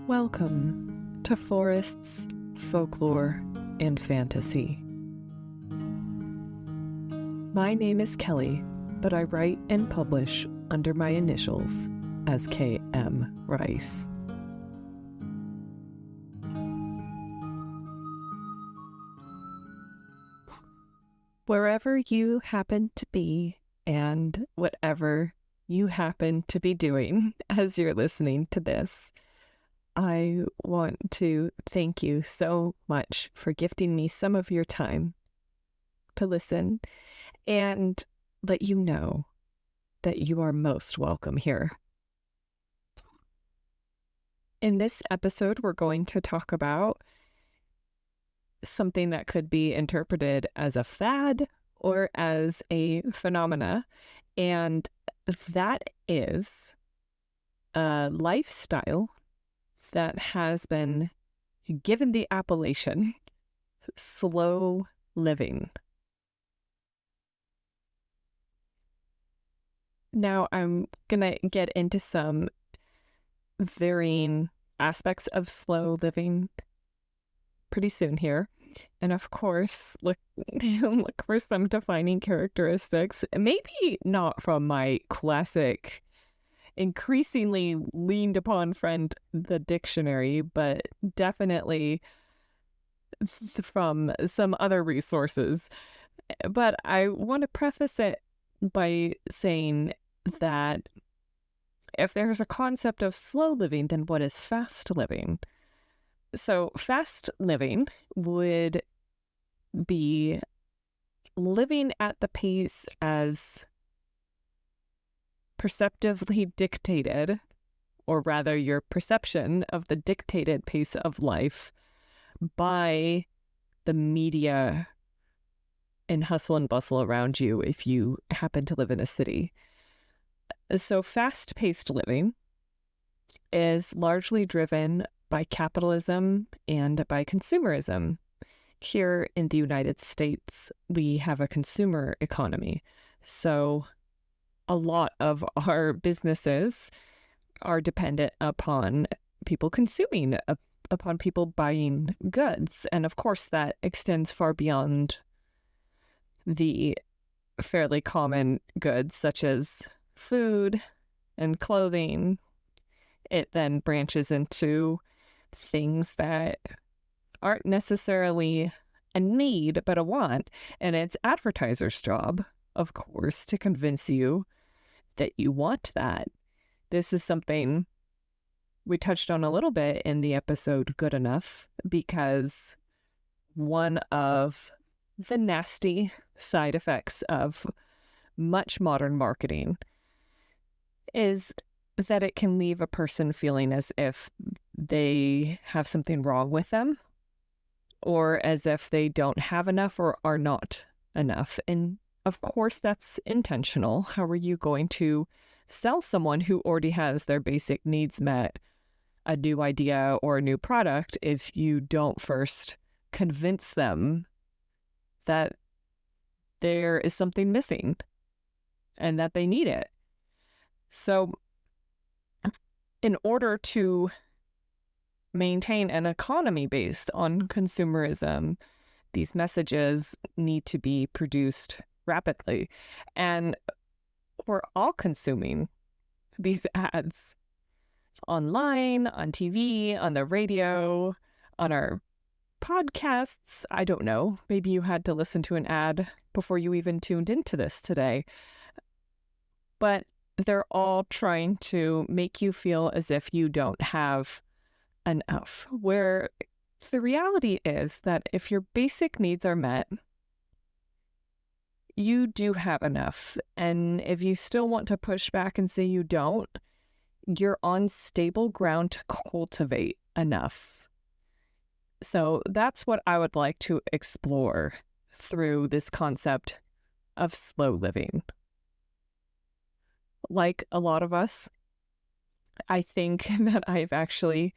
Welcome to Forests, Folklore, and Fantasy. My name is Kelly, but I write and publish under my initials as K.M. Rice. Wherever you happen to be and whatever you happen to be doing as you're listening to this, I want to thank you so much for gifting me some of your time to listen and let you know that you are most welcome here. In this episode, we're going to talk about something that could be interpreted as a fad or as a phenomena, and that is a lifestyle that has been given the appellation slow living. Now, I'm going to get into some varying aspects of slow living pretty soon here. And of course, look for some defining characteristics, maybe not from my classic increasingly leaned upon friend, the dictionary, but definitely from some other resources. But I want to preface it by saying that if there's a concept of slow living, then what is fast living? So fast living would be living at the pace as perceptively dictated, or rather your perception of the dictated pace of life by the media and hustle and bustle around you if you happen to live in a city. So fast-paced living is largely driven by capitalism and by consumerism. Here in the United States, we have a consumer economy. So a lot of our businesses are dependent upon people consuming, upon people buying goods. And of course, that extends far beyond the fairly common goods such as food and clothing. It then branches into things that aren't necessarily a need, but a want. And it's advertisers' job, of course, to convince you that you want that. This is something we touched on a little bit in the episode Good Enough, because one of the nasty side effects of much modern marketing is that it can leave a person feeling as if they have something wrong with them, or as if they don't have enough or are not enough. And of course, that's intentional. How are you going to sell someone who already has their basic needs met a new idea or a new product if you don't first convince them that there is something missing and that they need it? So in order to maintain an economy based on consumerism, these messages need to be produced rapidly. And we're all consuming these ads online, on TV, on the radio, on our podcasts. I don't know. Maybe you had to listen to an ad before you even tuned into this today. But they're all trying to make you feel as if you don't have enough, where the reality is that if your basic needs are met, you do have enough. And if you still want to push back and say you don't, you're on stable ground to cultivate enough. So that's what I would like to explore through this concept of slow living. Like a lot of us, I think that I've actually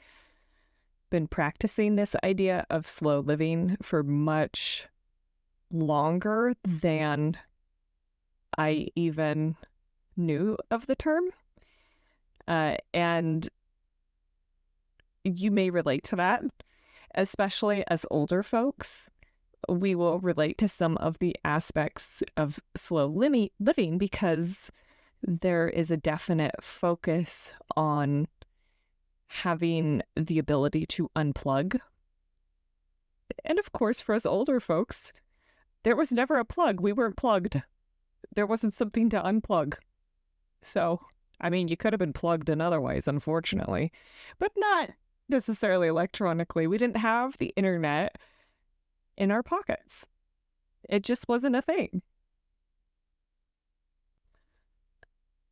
been practicing this idea of slow living for much longer than I even knew of the term. And you may relate to that, especially as older folks. We will relate to some of the aspects of slow living because there is a definite focus on having the ability to unplug. And of course, for us older folks, there was never a plug. We weren't plugged. There wasn't something to unplug. So, I mean, you could have been plugged in other ways, unfortunately, but not necessarily electronically. We didn't have the internet in our pockets. It just wasn't a thing.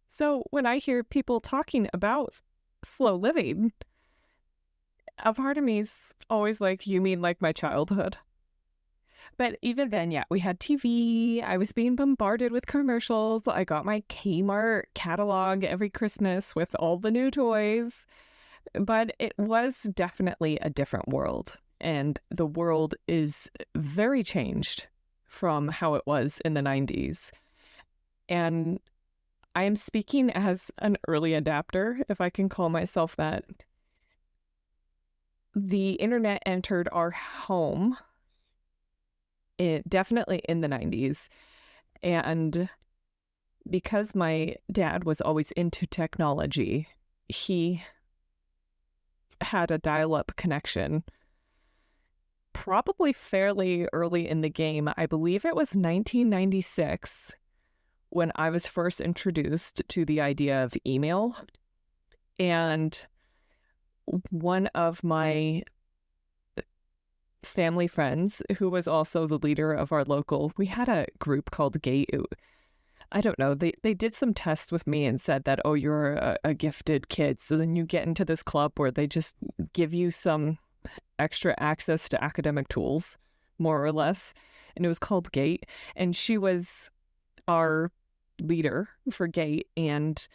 So when I hear people talking about slow living, a part of me's always like, you mean like my childhood? But even then, yeah, we had TV. I was being bombarded with commercials. I got my Kmart catalog every Christmas with all the new toys. But it was definitely a different world. And the world is very changed from how it was in the 90s. And I am speaking as an early adapter, if I can call myself that. The internet entered our home definitely in the 90s. And because my dad was always into technology, he had a dial-up connection probably fairly early in the game. I believe it was 1996 when I was first introduced to the idea of email. And one of my family friends, who was also the leader of our local, we had a group called Gate. I don't know, they did some tests with me and said that, oh, you're a gifted kid. So then you get into this club where they just give you some extra access to academic tools, more or less. And it was called Gate. And she was our leader for Gate and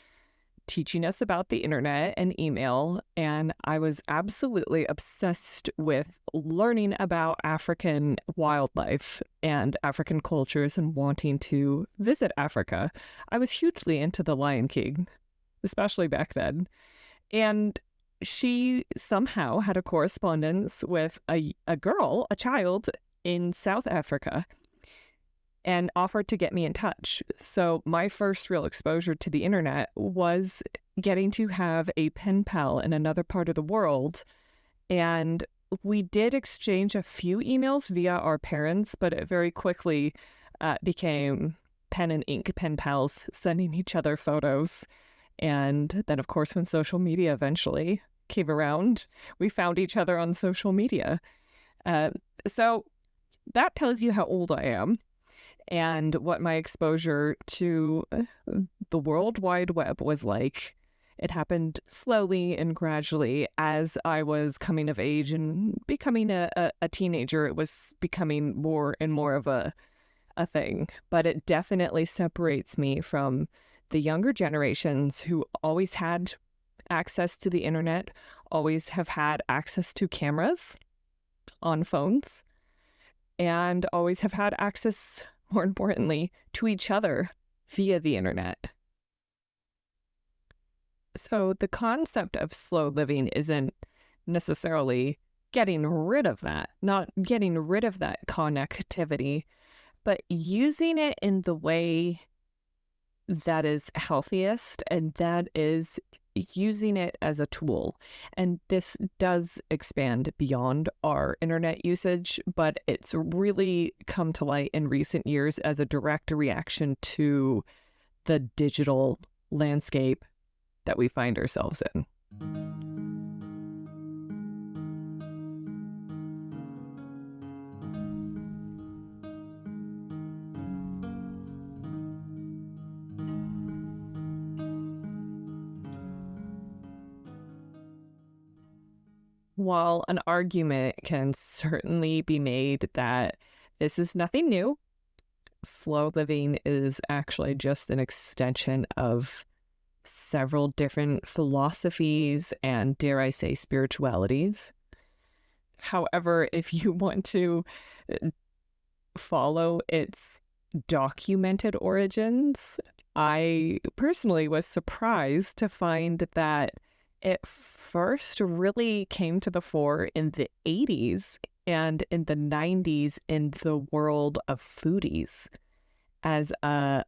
teaching us about the internet and email. And I was absolutely obsessed with learning about African wildlife and African cultures and wanting to visit Africa. I was hugely into The Lion King, especially back then. And she somehow had a correspondence with a child in South Africa, and offered to get me in touch. So my first real exposure to the internet was getting to have a pen pal in another part of the world. And we did exchange a few emails via our parents, but it very quickly became pen and ink pen pals, sending each other photos. And then, of course, when social media eventually came around, we found each other on social media. So that tells you how old I am and what my exposure to the World Wide Web was like. It happened slowly and gradually as I was coming of age and becoming a teenager. It was becoming more and more of a thing. But it definitely separates me from the younger generations who always had access to the internet, always have had access to cameras on phones, and always have had access, more importantly, to each other via the internet. So the concept of slow living isn't necessarily getting rid of that, not getting rid of that connectivity, but using it in the way that is healthiest, and that is using it as a tool. And this does expand beyond our internet usage, but it's really come to light in recent years as a direct reaction to the digital landscape that we find ourselves in. While an argument can certainly be made that this is nothing new, slow living is actually just an extension of several different philosophies and, dare I say, spiritualities. However, if you want to follow its documented origins, I personally was surprised to find that It first really came to the fore in the 80s and in the 90s in the world of foodies as a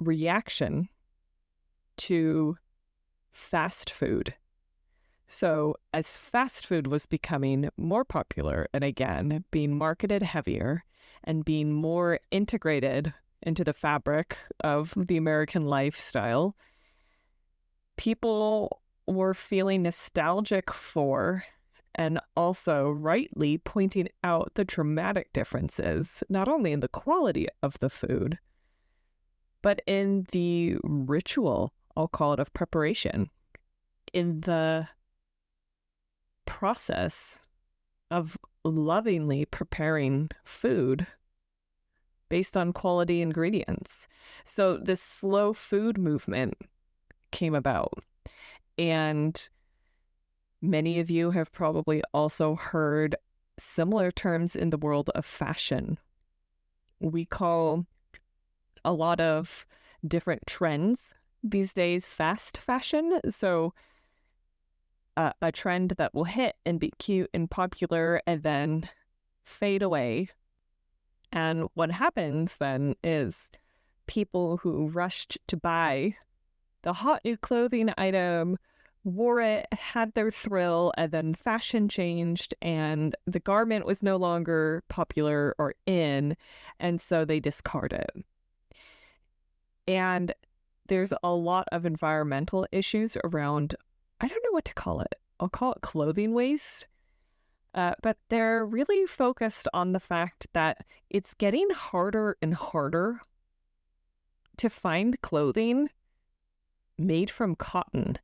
reaction to fast food. So, as fast food was becoming more popular and again being marketed heavier and being more integrated into the fabric of the American lifestyle, people were feeling nostalgic for and also rightly pointing out the dramatic differences, not only in the quality of the food, but in the ritual, I'll call it, of preparation, in the process of lovingly preparing food based on quality ingredients. So this slow food movement came about. And many of you have probably also heard similar terms in the world of fashion. We call a lot of different trends these days fast fashion. So a trend that will hit and be cute and popular and then fade away. And what happens then is people who rushed to buy the hot new clothing item, wore it, had their thrill, and then fashion changed and the garment was no longer popular or in, and so they discard it. And there's a lot of environmental issues around, I don't know what to call it. I'll call it clothing waste. But they're really focused on the fact that it's getting harder and harder to find clothing made from cotton.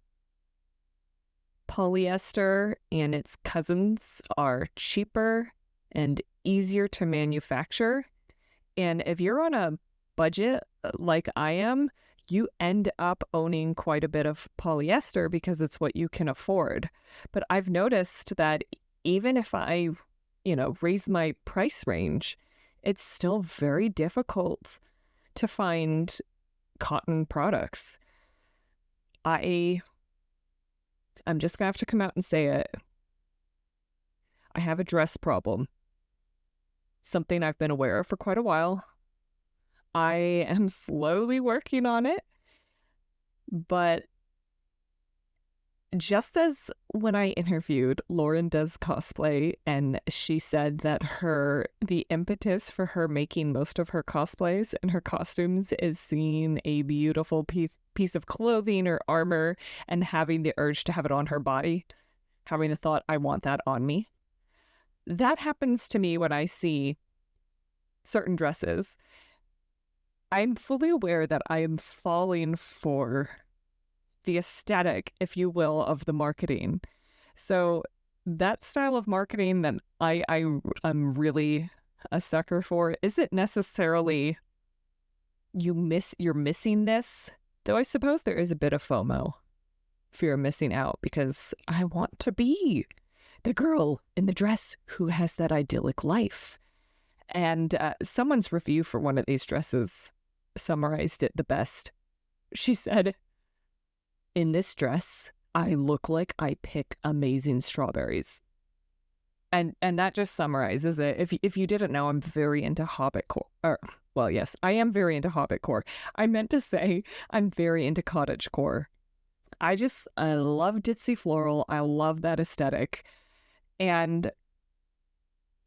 Polyester and its cousins are cheaper and easier to manufacture. And if you're on a budget like I am, you end up owning quite a bit of polyester because it's what you can afford. But I've noticed that even if I, raise my price range, it's still very difficult to find cotton products. I'm just gonna have to come out and say it. I have a dress problem. Something I've been aware of for quite a while. I am slowly working on it, but just as when I interviewed Lauren Does Cosplay, and she said that the impetus for her making most of her cosplays and her costumes is seeing a beautiful piece of clothing or armor and having the urge to have it on her body, having the thought, I want that on me. That happens to me when I see certain dresses. I'm fully aware that I am falling for the aesthetic, if you will, of the marketing. So that style of marketing that I'm really a sucker for isn't necessarily you're missing this, though I suppose there is a bit of FOMO, fear of missing out, because I want to be the girl in the dress who has that idyllic life. And someone's review for one of these dresses summarized it the best. She said, "In this dress, I look like I pick amazing strawberries." And that just summarizes it. If you didn't know, I'm very into hobbitcore. Well, yes, I am very into hobbitcore. I meant to say I'm very into cottagecore. I love ditzy floral. I love that aesthetic. And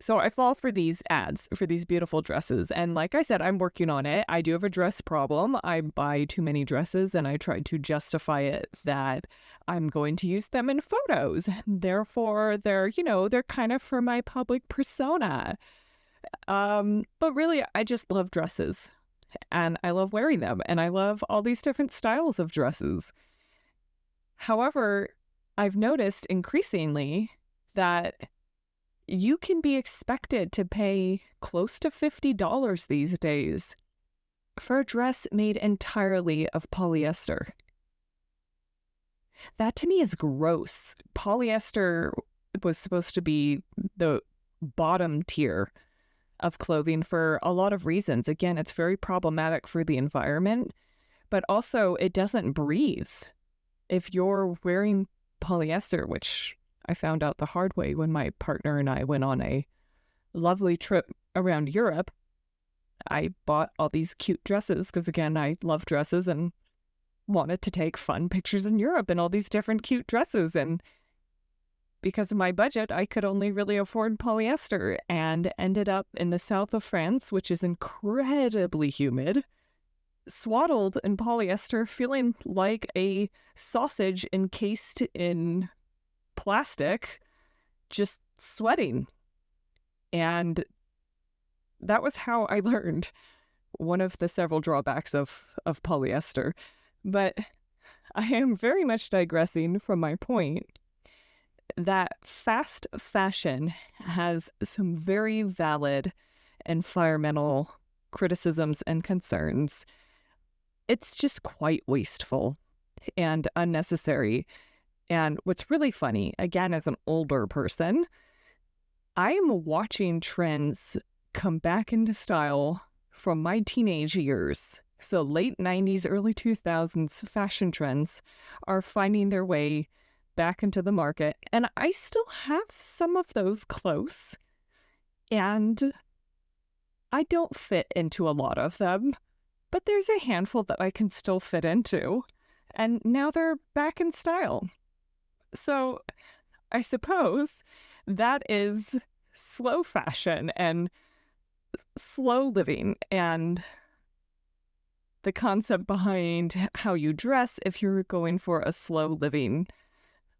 so I fall for these ads for these beautiful dresses. And like I said, I'm working on it. I do have a dress problem. I buy too many dresses and I try to justify it that I'm going to use them in photos. Therefore, they're kind of for my public persona. But really, I just love dresses and I love wearing them. And I love all these different styles of dresses. However, I've noticed increasingly that you can be expected to pay close to $50 these days for a dress made entirely of polyester. That to me is gross. Polyester was supposed to be the bottom tier of clothing for a lot of reasons. Again, it's very problematic for the environment, but also it doesn't breathe. If you're wearing polyester, which I found out the hard way when my partner and I went on a lovely trip around Europe. I bought all these cute dresses because, again, I love dresses and wanted to take fun pictures in Europe in all these different cute dresses. And because of my budget, I could only really afford polyester and ended up in the south of France, which is incredibly humid, swaddled in polyester, feeling like a sausage encased in plastic, just sweating. And that was how I learned one of the several drawbacks of polyester. But I am very much digressing from my point that fast fashion has some very valid environmental criticisms and concerns. It's just quite wasteful and unnecessary. And what's really funny, again, as an older person, I am watching trends come back into style from my teenage years. So late 90s, early 2000s fashion trends are finding their way back into the market. And I still have some of those close. And I don't fit into a lot of them, but there's a handful that I can still fit into. And now they're back in style. So I suppose that is slow fashion and slow living, and the concept behind how you dress if you're going for a slow living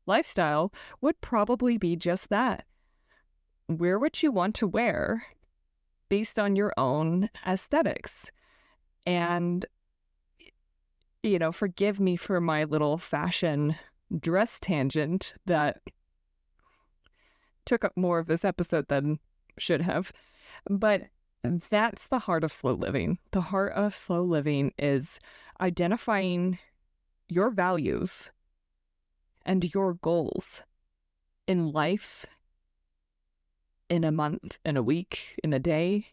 lifestyle would probably be just that. Wear what you want to wear based on your own aesthetics. And, forgive me for my little fashion dress tangent that took up more of this episode than should have. But that's the heart of slow living. The heart of slow living is identifying your values and your goals in life, in a month, in a week, in a day,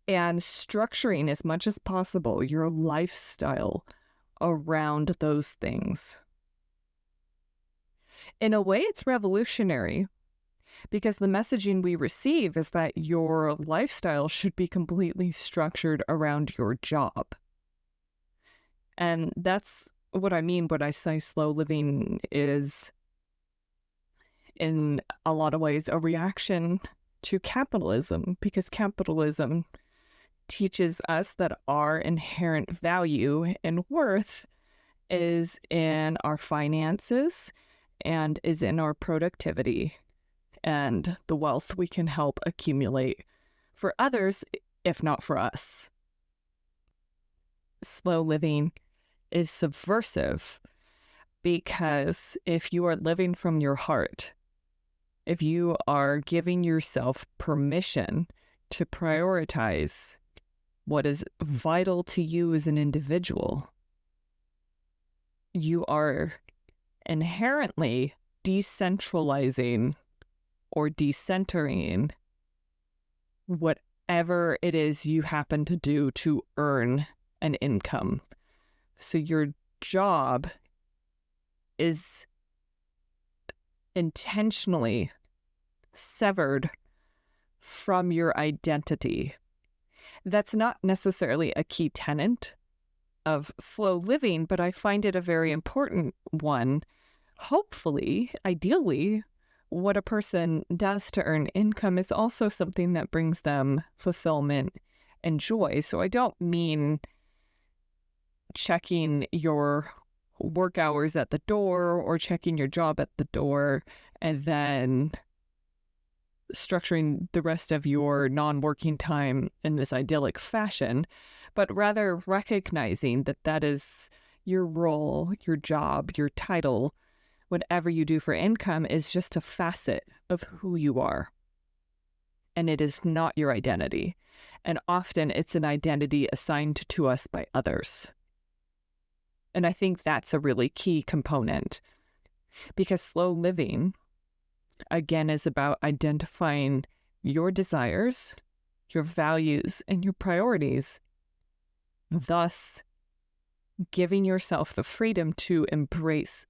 and structuring as much as possible your lifestyle around those things. In a way, it's revolutionary because the messaging we receive is that your lifestyle should be completely structured around your job. And that's what I mean when I say slow living is, in a lot of ways, a reaction to capitalism, because capitalism teaches us that our inherent value and worth is in our finances and is in our productivity and the wealth we can help accumulate for others, if not for us. Slow living is subversive because if you are living from your heart, if you are giving yourself permission to prioritize what is vital to you as an individual, you are inherently decentralizing or decentering whatever it is you happen to do to earn an income. So your job is intentionally severed from your identity. That's not necessarily a key tenet of slow living, but I find it a very important one. Hopefully, ideally, what a person does to earn income is also something that brings them fulfillment and joy. So I don't mean checking your work hours at the door or checking your job at the door and then structuring the rest of your non-working time in this idyllic fashion, but rather recognizing that that is your role, your job, your title. Whatever you do for income is just a facet of who you are. And it is not your identity. And often it's an identity assigned to us by others. And I think that's a really key component, because slow living, again, is about identifying your desires, your values, and your priorities, thus giving yourself the freedom to embrace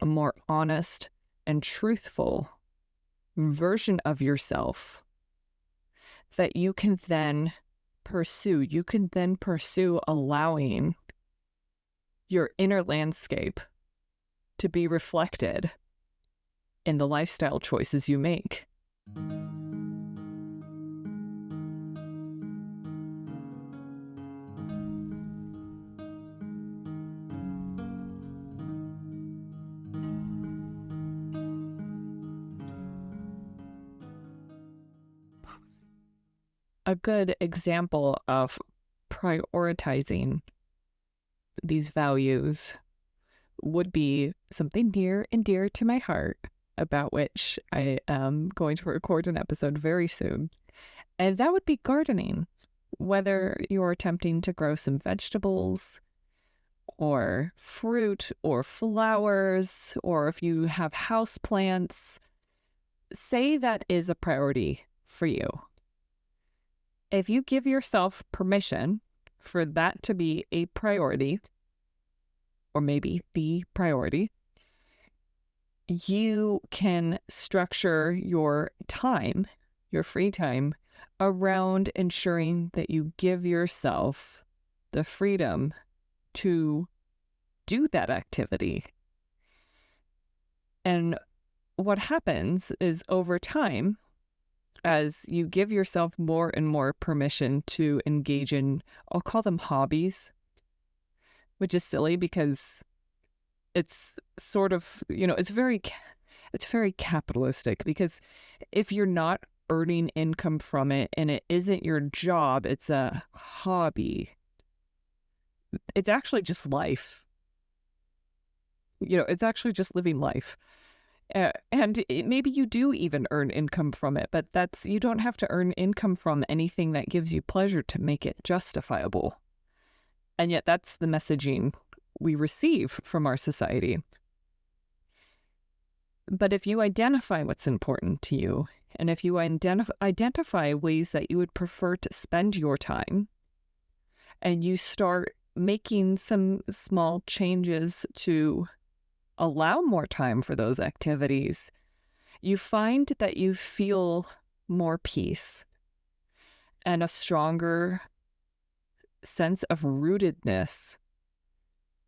a more honest and truthful version of yourself that you can then pursue. You can then pursue allowing your inner landscape to be reflected in the lifestyle choices you make. A good example of prioritizing these values would be something near and dear to my heart, about which I am going to record an episode very soon. And that would be gardening. Whether you're attempting to grow some vegetables or fruit or flowers, or if you have house plants, say that is a priority for you. If you give yourself permission for that to be a priority, or maybe the priority, you can structure your time, your free time, around ensuring that you give yourself the freedom to do that activity. And what happens is, over time, as you give yourself more and more permission to engage in, I'll call them hobbies, which is silly because it's sort of, it's very capitalistic, because if you're not earning income from it and it isn't your job, it's a hobby. It's actually just life. It's actually just living life. And maybe you do even earn income from it, but you don't have to earn income from anything that gives you pleasure to make it justifiable. And yet that's the messaging we receive from our society. But if you identify what's important to you, and if you identify ways that you would prefer to spend your time, and you start making some small changes to allow more time for those activities, you find that you feel more peace and a stronger sense of rootedness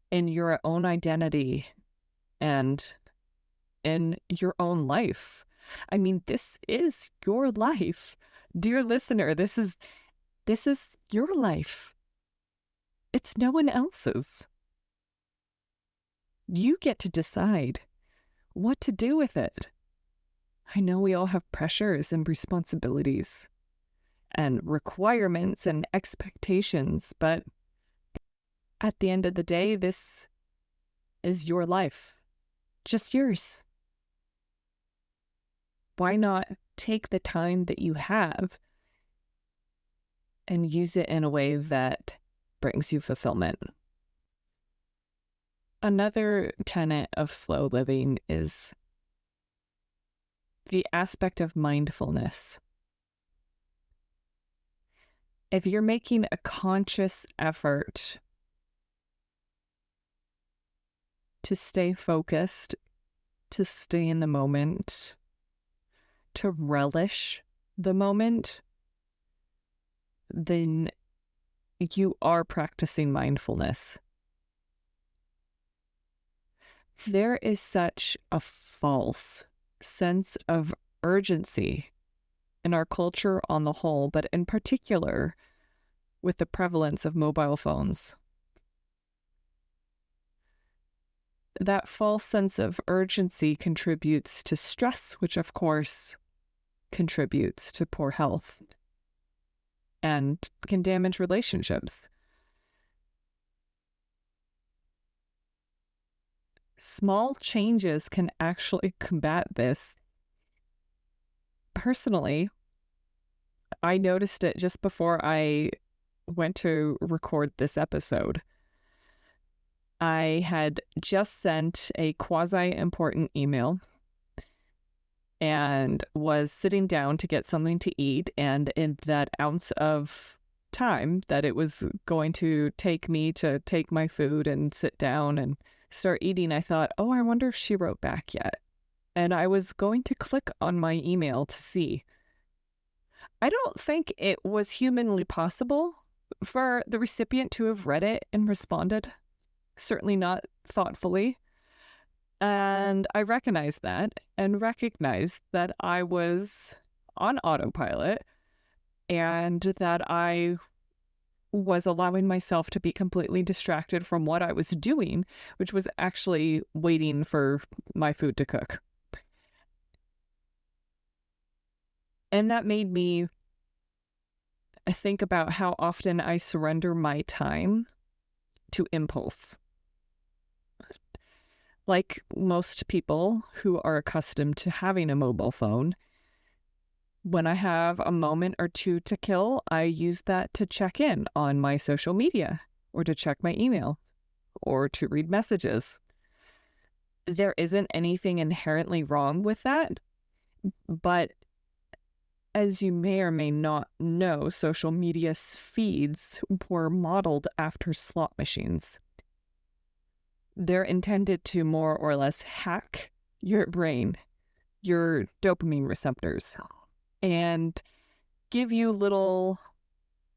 in your own identity and in your own life. I mean, this is your life. Dear listener, this is your life. It's no one else's. You get to decide what to do with it. I know we all have pressures and responsibilities and requirements and expectations, but at the end of the day, this is your life, just yours. Why not take the time that you have and use it in a way that brings you fulfillment? Another tenet of slow living is the aspect of mindfulness. If you're making a conscious effort to stay focused, to stay in the moment, to relish the moment, then you are practicing mindfulness. There is such a false sense of urgency in our culture on the whole, but in particular with the prevalence of mobile phones. That false sense of urgency contributes to stress, which of course contributes to poor health and can damage relationships. Small changes can actually combat this. Personally, I noticed it just before I went to record this episode. I had just sent a quasi-important email and was sitting down to get something to eat, and in that ounce of time that it was going to take me to take my food and sit down and start eating, I thought, oh, I wonder if she wrote back yet. And I was going to click on my email to see. I don't think it was humanly possible for the recipient to have read it and responded, certainly not thoughtfully. And I recognized that and recognized that I was on autopilot and that I was allowing myself to be completely distracted from what I was doing, which was actually waiting for my food to cook. And that made me think about how often I surrender my time to impulse. Like most people who are accustomed to having a mobile phone, when I have a moment or two to kill, I use that to check in on my social media or to check my email or to read messages. There isn't anything inherently wrong with that, but as you may or may not know, social media feeds were modeled after slot machines. They're intended to more or less hack your brain, your dopamine receptors, and give you little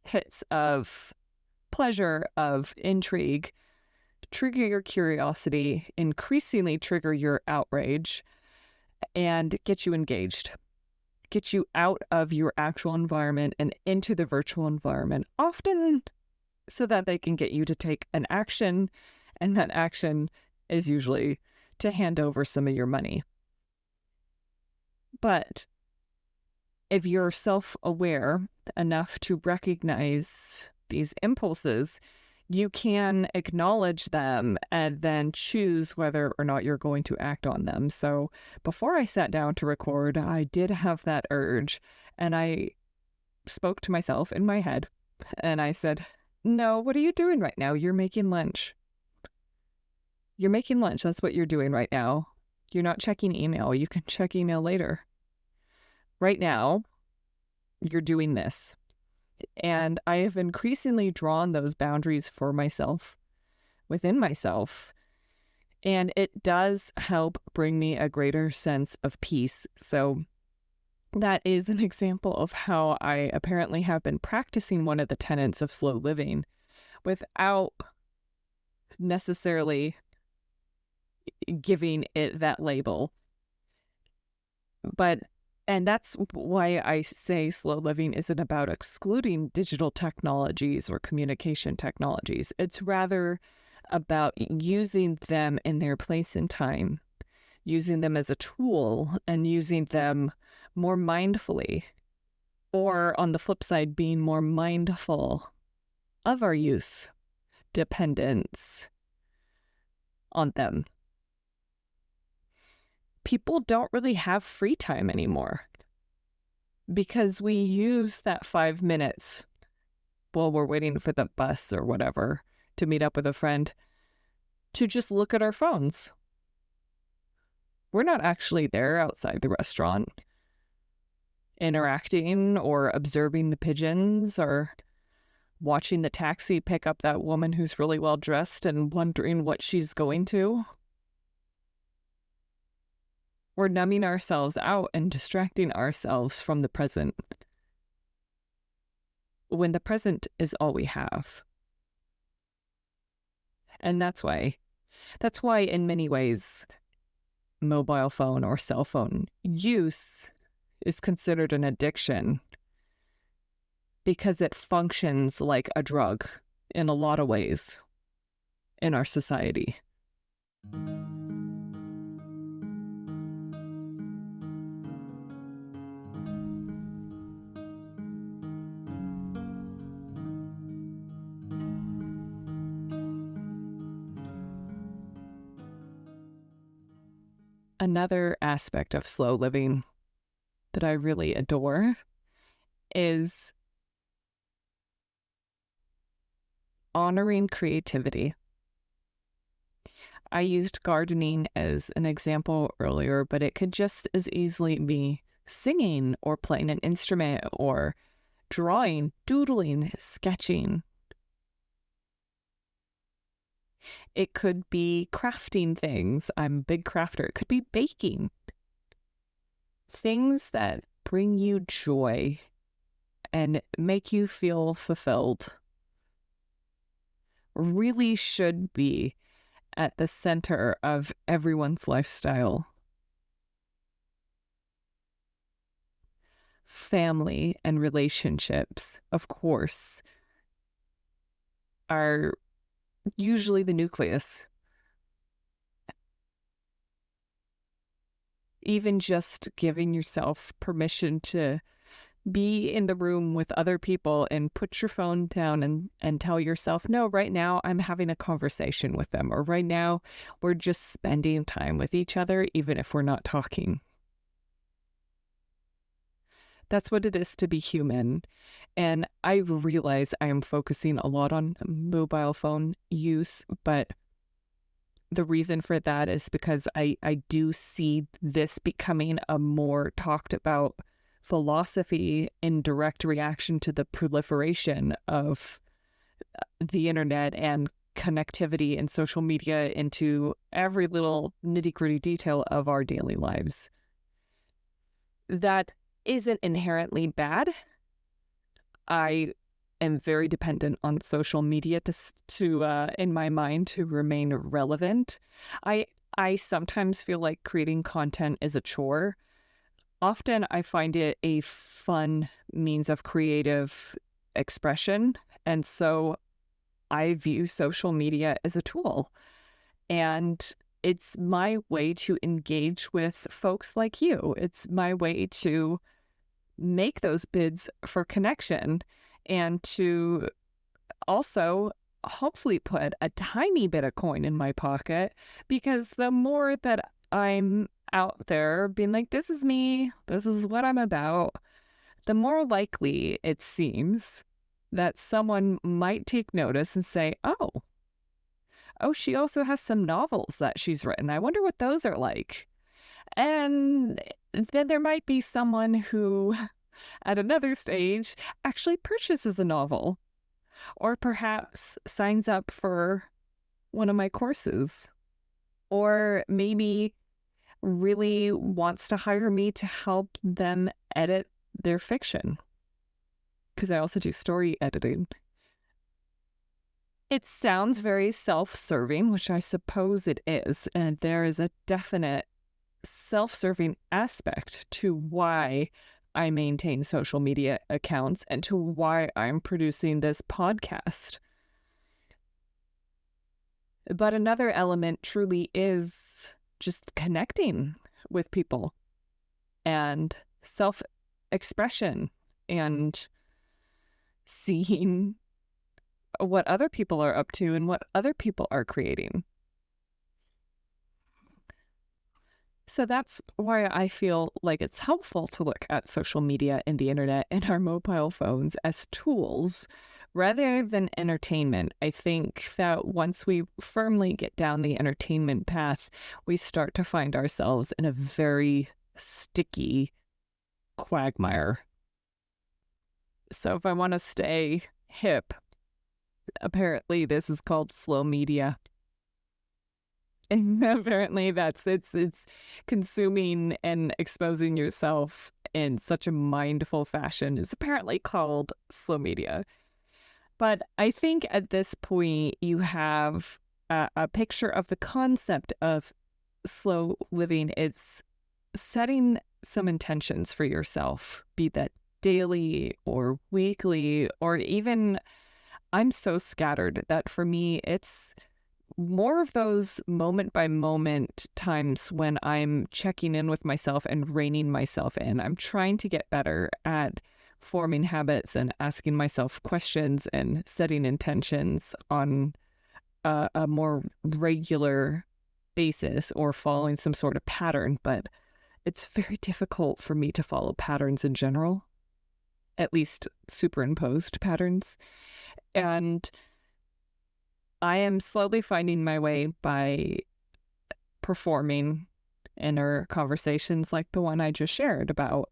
hits of pleasure, of intrigue, trigger your curiosity, increasingly trigger your outrage, and get you engaged. Get you out of your actual environment and into the virtual environment, often so that they can get you to take an action, and that action is usually to hand over some of your money. But if you're self-aware enough to recognize these impulses, you can acknowledge them and then choose whether or not you're going to act on them. So before I sat down to record, I did have that urge, and I spoke to myself in my head, and I said, no, what are you doing right now? You're making lunch. You're making lunch. That's what you're doing right now. You're not checking email. You can check email later. Right now, you're doing this. And I have increasingly drawn those boundaries for myself, within myself. And it does help bring me a greater sense of peace. So that is an example of how I apparently have been practicing one of the tenets of slow living without necessarily giving it that label. And that's why I say slow living isn't about excluding digital technologies or communication technologies. It's rather about using them in their place in time, using them as a tool and using them more mindfully, or on the flip side, being more mindful of our use, dependence on them. People don't really have free time anymore because we use that 5 minutes while we're waiting for the bus or whatever to meet up with a friend to just look at our phones. We're not actually there outside the restaurant interacting or observing the pigeons or watching the taxi pick up that woman who's really well dressed and wondering what she's going to. We're numbing ourselves out and distracting ourselves from the present, when the present is all we have. And that's why in many ways, mobile phone or cell phone use is considered an addiction, because it functions like a drug in a lot of ways in our society. Another aspect of slow living that I really adore is honoring creativity. I used gardening as an example earlier, but it could just as easily be singing or playing an instrument or drawing, doodling, sketching. It could be crafting things. I'm a big crafter. It could be baking. Things that bring you joy and make you feel fulfilled really should be at the center of everyone's lifestyle. Family and relationships, of course, are usually the nucleus. Even just giving yourself permission to be in the room with other people and put your phone down and tell yourself, no, right now I'm having a conversation with them, or right now we're just spending time with each other, even if we're not talking. That's what it is to be human. And I realize I am focusing a lot on mobile phone use, but the reason for that is because I do see this becoming a more talked about philosophy in direct reaction to the proliferation of the internet and connectivity and social media into every little nitty-gritty detail of our daily lives. That isn't inherently bad. I am very dependent on social media to in my mind, to remain relevant. I sometimes feel like creating content is a chore. Often I find it a fun means of creative expression, and so I view social media as a tool. And it's my way to engage with folks like you. It's my way to make those bids for connection and to also hopefully put a tiny bit of coin in my pocket, because the more that I'm out there being like, this is me, this is what I'm about, the more likely it seems that someone might take notice and say, oh, she also has some novels that she's written. I wonder what those are like. And then there might be someone who, at another stage, actually purchases a novel, or perhaps signs up for one of my courses, or maybe really wants to hire me to help them edit their fiction, because I also do story editing. It sounds very self-serving, which I suppose it is, and there is a definite self-serving aspect to why I maintain social media accounts and to why I'm producing this podcast. But another element truly is just connecting with people and self-expression and seeing what other people are up to and what other people are creating. So that's why I feel like it's helpful to look at social media and the internet and our mobile phones as tools rather than entertainment. I think that once we firmly get down the entertainment path, we start to find ourselves in a very sticky quagmire. So if I want to stay hip, apparently this is called slow media. And apparently it's consuming and exposing yourself in such a mindful fashion is apparently called slow media. But I think at this point you have a picture of the concept of slow living. It's setting some intentions for yourself, be that daily or weekly, or even, I'm so scattered that for me, it's more of those moment by moment times when I'm checking in with myself and reining myself in. I'm trying to get better at forming habits and asking myself questions and setting intentions on a more regular basis, or following some sort of pattern. But it's very difficult for me to follow patterns in general, at least superimposed patterns. And I am slowly finding my way by performing inner conversations like the one I just shared about,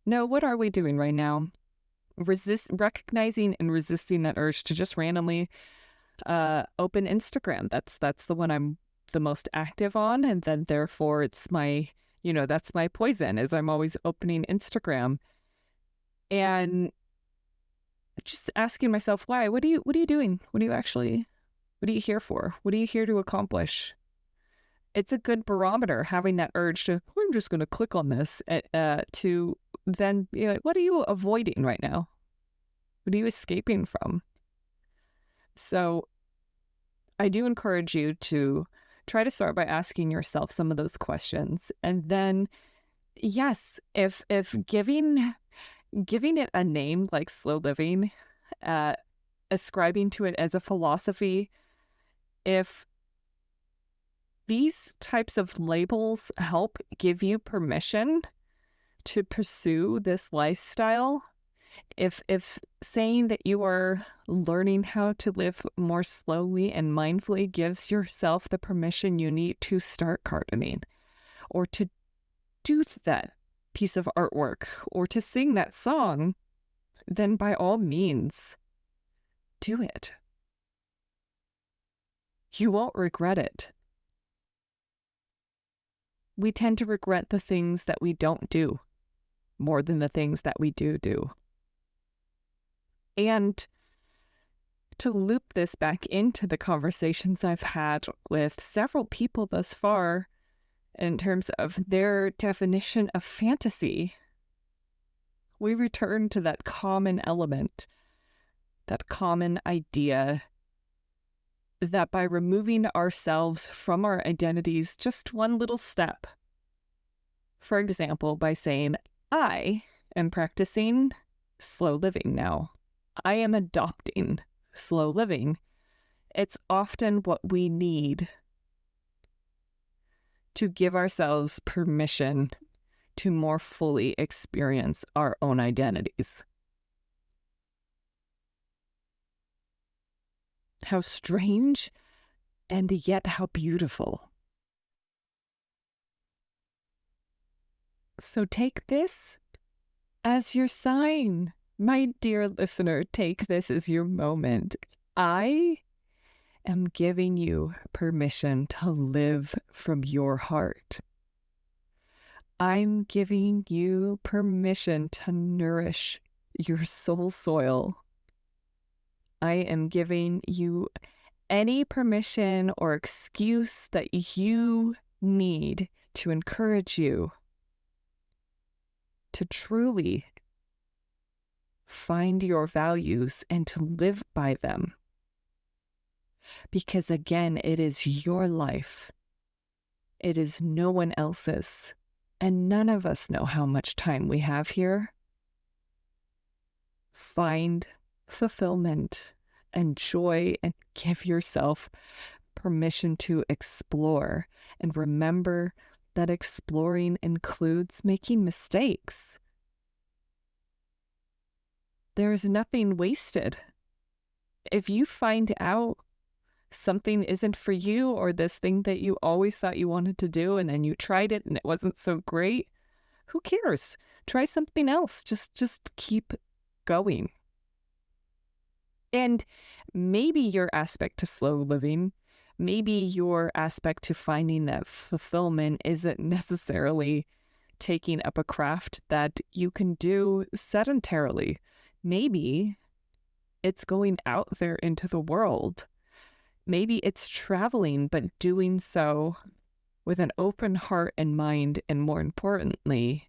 no, what are we doing right now? Recognizing and resisting that urge to just randomly open Instagram. That's the one I'm the most active on, and then therefore it's my, that's my poison, is I'm always opening Instagram and just asking myself, why? What are you doing? What are you here for? What are you here to accomplish? It's a good barometer, having that urge to, I'm just going to click on this, to then be like, what are you avoiding right now? What are you escaping from? So I do encourage you to try to start by asking yourself some of those questions. And then, yes, if giving it a name like slow living, ascribing to it as a philosophy, if these types of labels help give you permission to pursue this lifestyle, if saying that you are learning how to live more slowly and mindfully gives yourself the permission you need to start gardening, or to do that piece of artwork, or to sing that song, then by all means, do it. You won't regret it. We tend to regret the things that we don't do more than the things that we do. And to loop this back into the conversations I've had with several people thus far in terms of their definition of fantasy, we return to that common element, that common idea that by removing ourselves from our identities just one little step, for example, by saying, I am practicing slow living now. I am adopting slow living. It's often what we need to give ourselves permission to more fully experience our own identities. How strange, and yet how beautiful. So take this as your sign. My dear listener, take this as your moment. I am giving you permission to live from your heart. I'm giving you permission to nourish your soul soil. I am giving you any permission or excuse that you need to encourage you to truly find your values and to live by them. Because again, it is your life. It is no one else's. And none of us know how much time we have here. Find fulfillment and joy and give yourself permission to explore. And remember that exploring includes making mistakes. There is nothing wasted. If you find out something isn't for you, or this thing that you always thought you wanted to do and then you tried it and it wasn't so great, who cares? Try something else. Just keep going. And maybe your aspect to slow living, maybe your aspect to finding that fulfillment isn't necessarily taking up a craft that you can do sedentarily. Maybe it's going out there into the world. Maybe it's traveling, but doing so with an open heart and mind, and more importantly,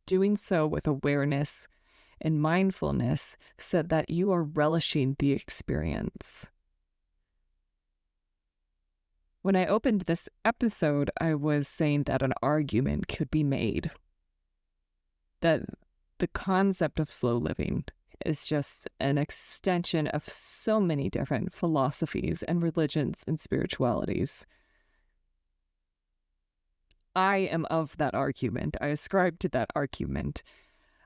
doing so with awareness and mindfulness so that you are relishing the experience. When I opened this episode, I was saying that an argument could be made that the concept of slow living is just an extension of so many different philosophies and religions and spiritualities. I am of that argument. I ascribe to that argument.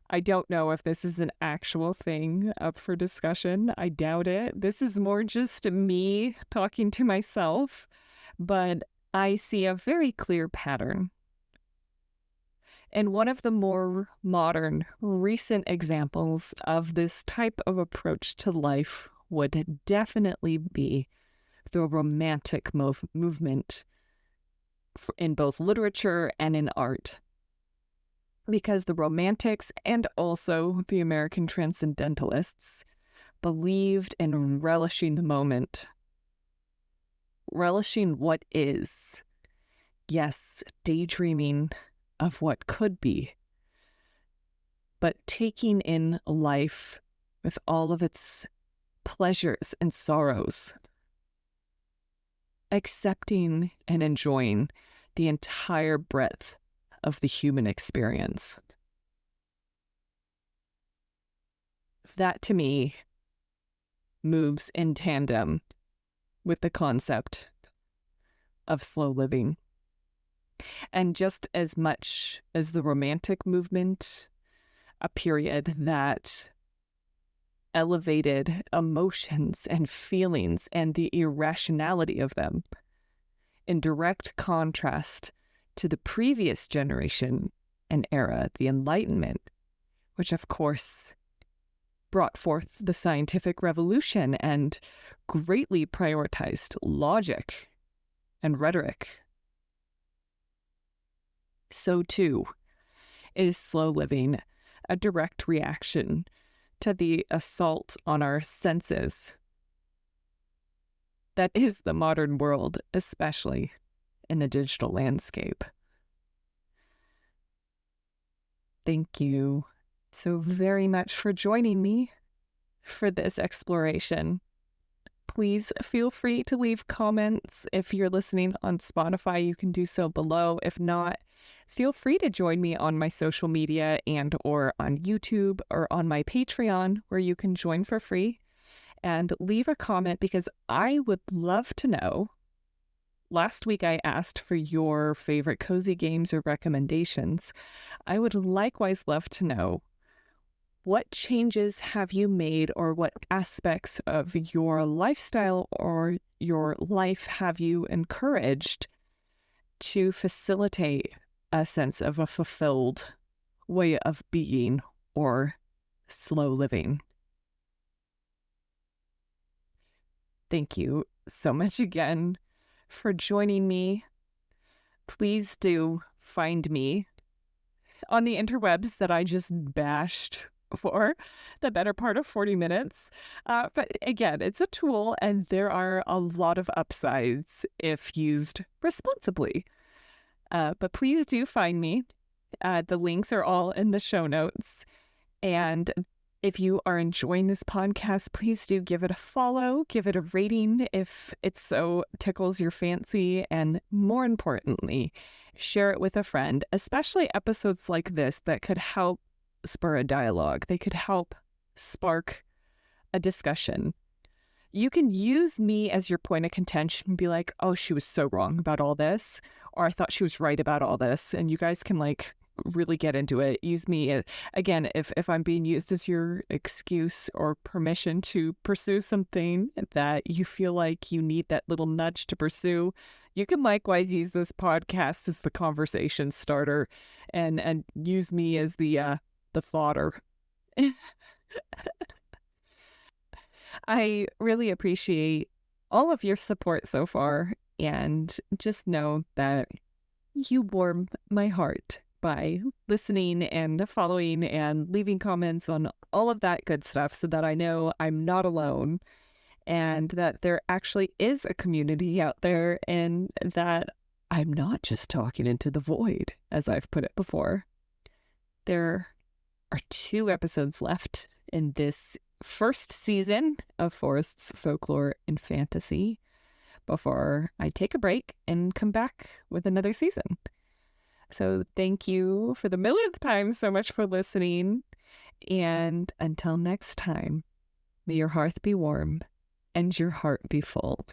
I don't know if this is an actual thing up for discussion. I doubt it. This is more just me talking to myself, but I see a very clear pattern. And one of the more modern, recent examples of this type of approach to life would definitely be the romantic movement in both literature and in art. Because the Romantics and also the American Transcendentalists believed in relishing the moment, relishing what is. Yes, daydreaming of what could be, but taking in life with all of its pleasures and sorrows, accepting and enjoying the entire breadth of the human experience. That, to me, moves in tandem with the concept of slow living. And just as much as the Romantic movement, a period that elevated emotions and feelings and the irrationality of them, in direct contrast to the previous generation and era, the Enlightenment, which of course brought forth the scientific revolution and greatly prioritized logic and rhetoric. So too is slow living a direct reaction to the assault on our senses that is the modern world, especially in the digital landscape. Thank you so very much for joining me for this exploration. Please feel free to leave comments. If you're listening on Spotify, you can do so below. If not, feel free to join me on my social media and or on YouTube or on my Patreon, where you can join for free, and leave a comment, because I would love to know. Last week I asked for your favorite cozy games or recommendations. I would likewise love to know, what changes have you made, or what aspects of your lifestyle or your life have you encouraged to facilitate a sense of a fulfilled way of being or slow living? Thank you so much again for joining me. Please do find me on the interwebs that I just bashed for the better part of 40 minutes. But again, it's a tool, and there are a lot of upsides if used responsibly. But please do find me. The links are all in the show notes. And if you are enjoying this podcast, please do give it a follow, give it a rating if it so tickles your fancy, and more importantly, share it with a friend, especially episodes like this that could help spur a dialogue. They could help spark a discussion. You can use me as your point of contention and be like, oh, she was so wrong about all this, or I thought she was right about all this. And you guys can really get into it. Use me again if I'm being used as your excuse or permission to pursue something that you feel like you need that little nudge to pursue. You can likewise use this podcast as the conversation starter, and use me as the fodder. I really appreciate all of your support so far, and just know that you warm my heart by listening and following and leaving comments on all of that good stuff, so that I know I'm not alone, and that there actually is a community out there, and that I'm not just talking into the void, as I've put it before. There are 2 episodes left in this first season of Forest's Folklore and Fantasy before I take a break and come back with another season. So thank you for the millionth time so much for listening. And until next time, may your hearth be warm and your heart be full.